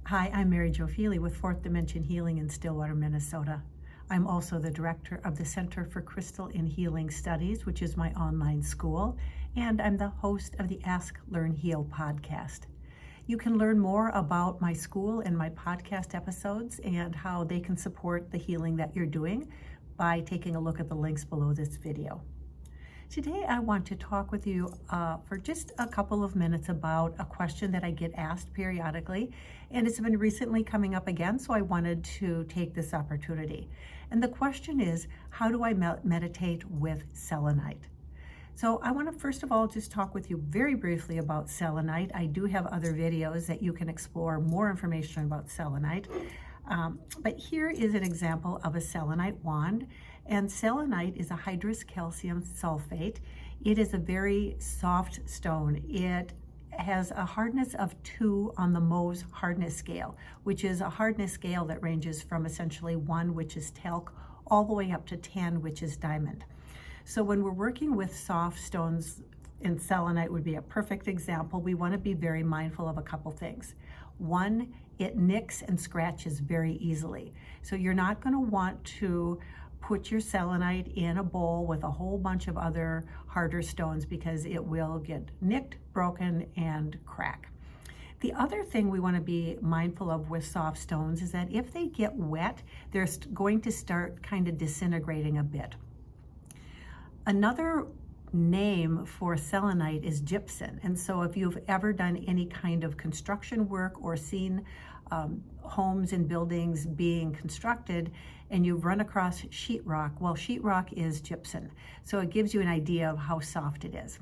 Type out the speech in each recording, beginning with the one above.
Hi, I'm Maryjo with Fourth Dimension Healing in Stillwater, Minnesota. I'm also the director of the Center for Crystal and Healing Studies, which is my online school, and I'm the host of the Ask, Learn, Heal podcast. You can learn more about my school and my podcast episodes and how they can support the healing that you're doing by taking a look at the links below this video. Today I want to talk with you for just a couple of minutes about a question that I get asked periodically, and it's been recently coming up again, so I wanted to take this opportunity. And the question is, how do I meditate with selenite? So I want to first of all just talk with you very briefly about selenite. I do have other videos that you can explore more information about selenite. But here is an example of a selenite wand, and selenite is a hydrous calcium sulfate. It is a very soft stone. It has a hardness of 2 on the Mohs hardness scale, which is a hardness scale that ranges from essentially 1, which is talc, all the way up to 10, which is diamond. So when we're working with soft stones, and selenite would be a perfect example, we want to be very mindful of a couple things. One, it nicks and scratches very easily. So you're not going to want to put your selenite in a bowl with a whole bunch of other harder stones because it will get nicked, broken, and crack. The other thing we want to be mindful of with soft stones is that if they get wet, they're going to start kind of disintegrating a bit. Another name for selenite is gypsum, and so if you've ever done any kind of construction work or seen homes and buildings being constructed and you've run across sheetrock, well, sheetrock is gypsum, so it gives you an idea of how soft it is.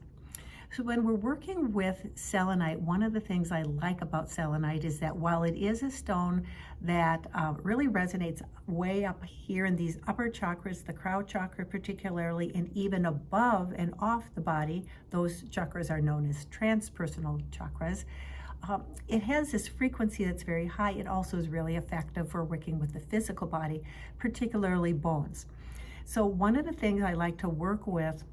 So when we're working with selenite, one of the things I like about selenite is that while it is a stone that really resonates way up here in these upper chakras, the crown chakra particularly, and even above and off the body, those chakras are known as transpersonal chakras. It has this frequency that's very high. It also is really effective for working with the physical body, particularly bones. So one of the things I like to work with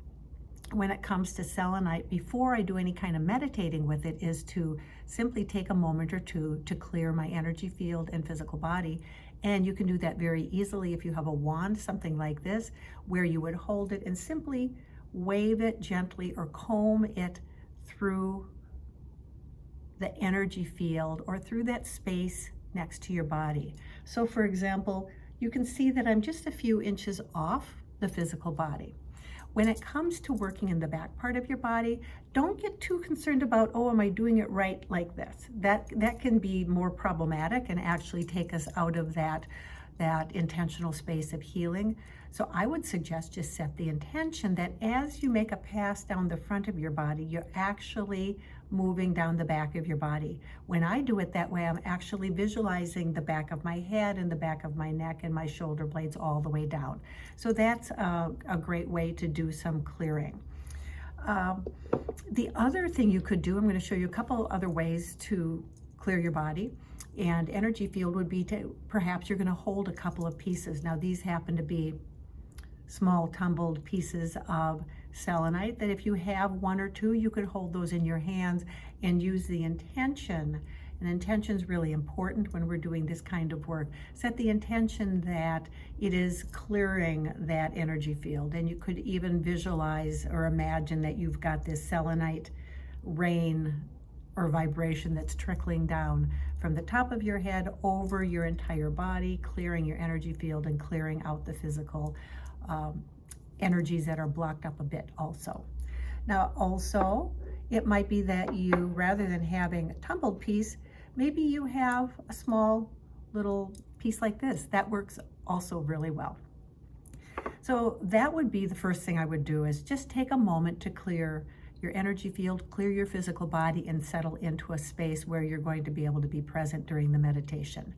when it comes to selenite, before I do any kind of meditating with it, is to simply take a moment or two to clear my energy field and physical body. And you can do that very easily if you have a wand, something like this, where you would hold it and simply wave it gently or comb it through the energy field or through that space next to your body. So for example, you can see that I'm just a few inches off the physical body. When it comes to working in the back part of your body, don't get too concerned about, oh, am I doing it right like this? That can be more problematic and actually take us out of that intentional space of healing. So I would suggest just set the intention that as you make a pass down the front of your body, you're actually moving down the back of your body. When I do it that way, I'm actually visualizing the back of my head and the back of my neck and my shoulder blades all the way down. So that's a great way to do some clearing. The other thing you could do, I'm going to show you a couple other ways to clear your body and energy field, would be to perhaps you're going to hold a couple of pieces. Now these happen to be small tumbled pieces of selenite that if you have 1 or 2, you could hold those in your hands and use the intention. And intention is really important when we're doing this kind of work. Set the intention that it is clearing that energy field, and you could even visualize or imagine that you've got this selenite rain or vibration that's trickling down from the top of your head over your entire body, clearing your energy field and clearing out the physical energies that are blocked up a bit also. Now also, it might be that you, rather than having a tumbled piece, maybe you have a small little piece like this. That works also really well. So that would be the first thing I would do, is just take a moment to clear your energy field, clear your physical body, and settle into a space where you're going to be able to be present during the meditation.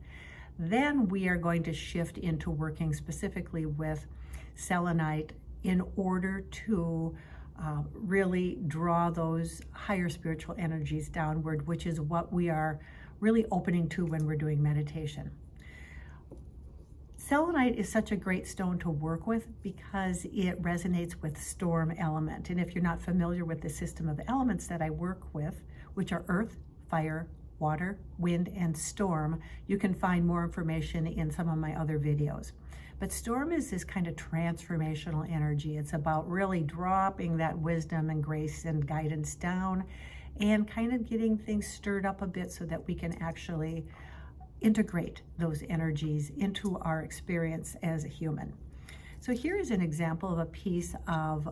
Then we are going to shift into working specifically with selenite in order to really draw those higher spiritual energies downward, which is what we are really opening to when we're doing meditation. Selenite is such a great stone to work with because it resonates with storm element. And if you're not familiar with the system of elements that I work with, which are earth, fire, water, wind, and storm. You can find more information in some of my other videos. But storm is this kind of transformational energy. It's about really dropping that wisdom and grace and guidance down and kind of getting things stirred up a bit so that we can actually integrate those energies into our experience as a human. So here is an example of a piece of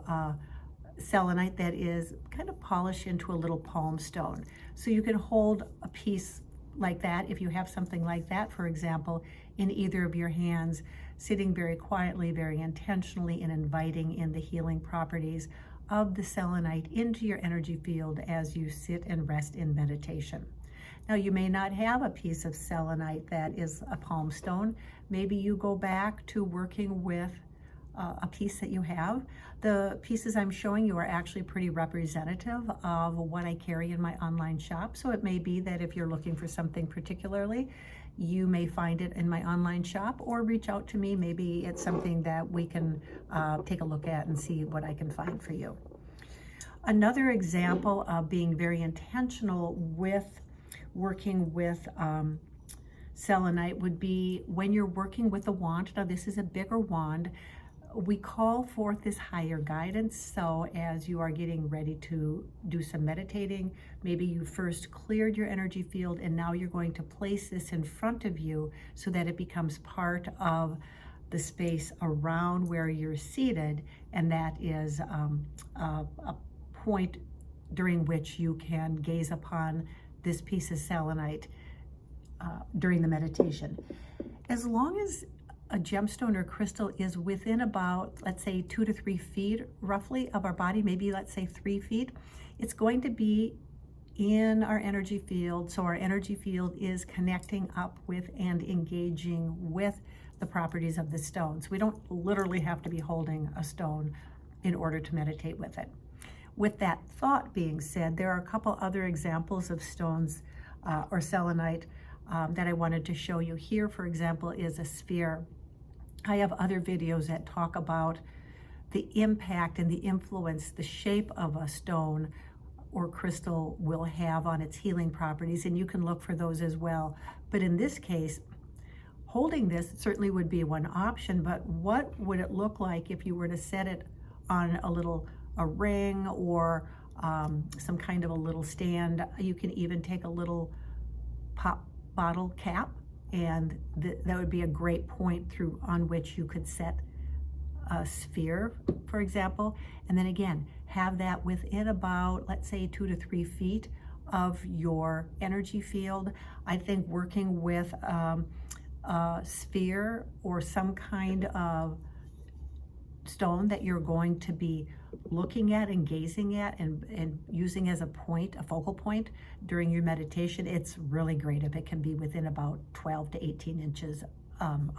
selenite that is kind of polished into a little palm stone. So you can hold a piece like that, if you have something like that, for example, in either of your hands, sitting very quietly, very intentionally, and inviting in the healing properties of the selenite into your energy field as you sit and rest in meditation. Now, you may not have a piece of selenite that is a palm stone. Maybe you go back to working with a piece that you have. The pieces I'm showing you are actually pretty representative of what I carry in my online shop. So it may be that if you're looking for something particularly, you may find it in my online shop, or reach out to me. Maybe it's something that we can take a look at and see what I can find for you. Another example of being very intentional with working with selenite would be when you're working with a wand. Now, this is a bigger wand. We call forth this higher guidance. So as you are getting ready to do some meditating, maybe you first cleared your energy field and now you're going to place this in front of you so that it becomes part of the space around where you're seated, and that is a point during which you can gaze upon this piece of selenite during the meditation. As long as a gemstone or crystal is within about, let's say, 2 to 3 feet roughly of our body, maybe let's say 3 feet, it's going to be in our energy field. So our energy field is connecting up with and engaging with the properties of the stones. We don't literally have to be holding a stone in order to meditate with it. With that thought being said, there are a couple other examples of stones or selenite that I wanted to show you. Here, for example, is a sphere. I have other videos that talk about the impact and the influence the shape of a stone or crystal will have on its healing properties, and you can look for those as well. But in this case, holding this certainly would be one option, but what would it look like if you were to set it on a ring or some kind of a little stand? You can even take a little pop bottle cap, and that would be a great point on which you could set a sphere, for example, and then again have that within about, let's say, 2 to 3 feet of your energy field. I think working with a sphere or some kind of stone that you're going to be looking at and gazing at and using as a focal point during your meditation, it's really great if it can be within about 12 to 18 inches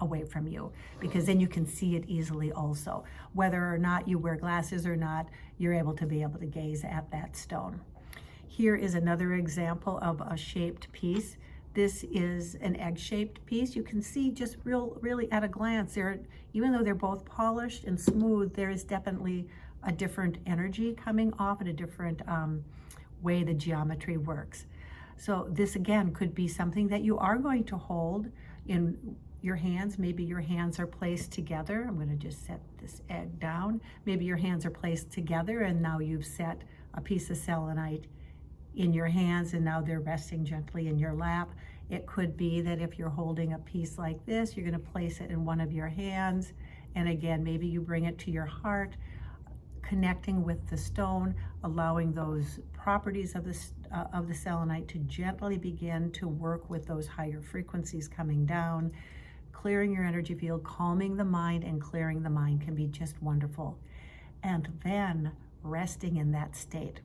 away from you, because then you can see it easily also. Whether or not you wear glasses or not, you're able to gaze at that stone. Here is another example of a shaped piece. This is an egg-shaped piece. You can see just really at a glance, even though they're both polished and smooth, there is definitely a different energy coming off and a different way the geometry works. So this again could be something that you are going to hold in your hands. Maybe your hands are placed together. I'm going to just set this egg down. Maybe your hands are placed together and now you've set a piece of selenite in your hands and now they're resting gently in your lap. It could be that if you're holding a piece like this, you're going to place it in one of your hands, and again, maybe you bring it to your heart, connecting with the stone, allowing those properties of the selenite to gently begin to work with those higher frequencies coming down, clearing your energy field, calming the mind, and clearing the mind can be just wonderful. And then resting in that state.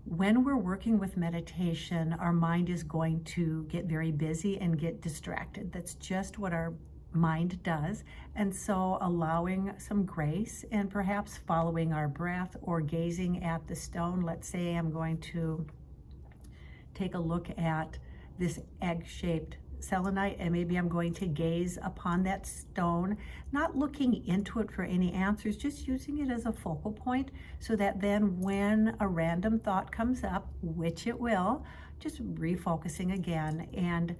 When we're working with meditation, our mind is going to get very busy and get distracted. That's just what our mind does. And so allowing some grace and perhaps following our breath or gazing at the stone. Let's say I'm going to take a look at this egg-shaped selenite, and maybe I'm going to gaze upon that stone, not looking into it for any answers, just using it as a focal point, so that then when a random thought comes up, which it will, just refocusing again and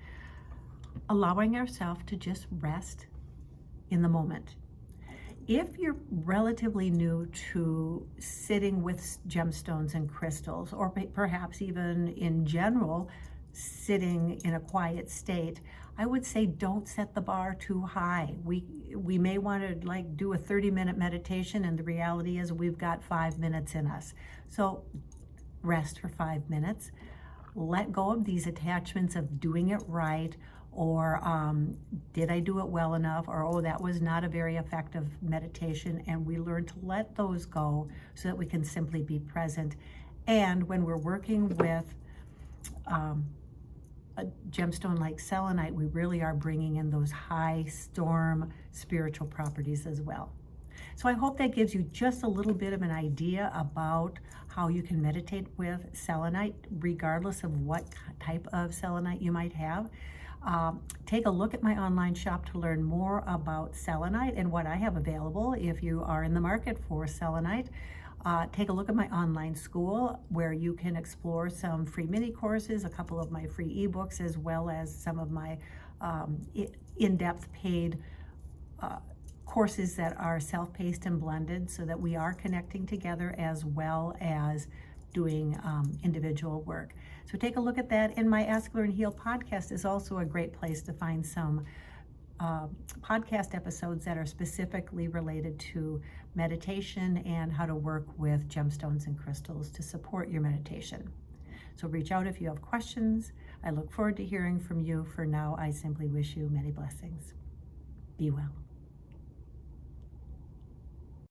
allowing ourselves to just rest in the moment. If you're relatively new to sitting with gemstones and crystals, or perhaps even in general, sitting in a quiet state, I would say don't set the bar too high. We may want to like do a 30-minute meditation, and the reality is we've got 5 minutes in us. So rest for 5 minutes. Let go of these attachments of doing it right, or did I do it well enough, or oh, that was not a very effective meditation, and we learn to let those go so that we can simply be present. And when we're working with a gemstone like selenite, we really are bringing in those high storm spiritual properties as well. So I hope that gives you just a little bit of an idea about how you can meditate with selenite, regardless of what type of selenite you might have. Take a look at my online shop to learn more about selenite and what I have available if you are in the market for selenite. Take a look at my online school where you can explore some free mini courses, a couple of my free ebooks, as well as some of my in-depth paid courses that are self-paced and blended, so that we are connecting together as well as doing individual work. So take a look at that. And my Ask, Learn, Heal podcast is also a great place to find some podcast episodes that are specifically related to meditation and how to work with gemstones and crystals to support your meditation. So reach out if you have questions. I look forward to hearing from you. For now, I simply wish you many blessings. Be well.